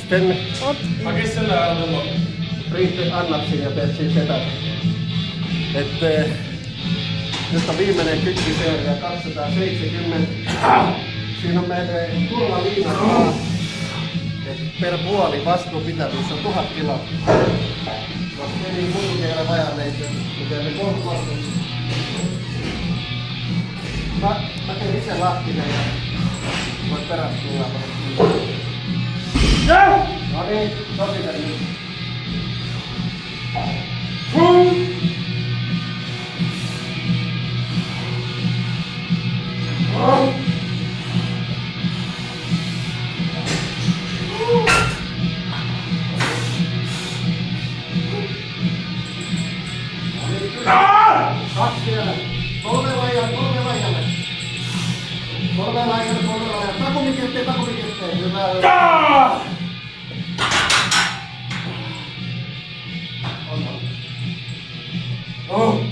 Sitten Priitte annat siinä ja teet siinä setä. Nyt on viimeinen kykkiseeria 270. Siinä on meidän turvaliina. Per puoli vastuupitävyys on 1000 kiloa. Jos meni mutukeilla vajanneita, miten me kohtuvattu. Mä teen itse lahtinen ja voit perästä tulla. No niin, tositen nyt. Kaksi siellä. Kolme laijalle. Takumiketteen. Hyvä. On.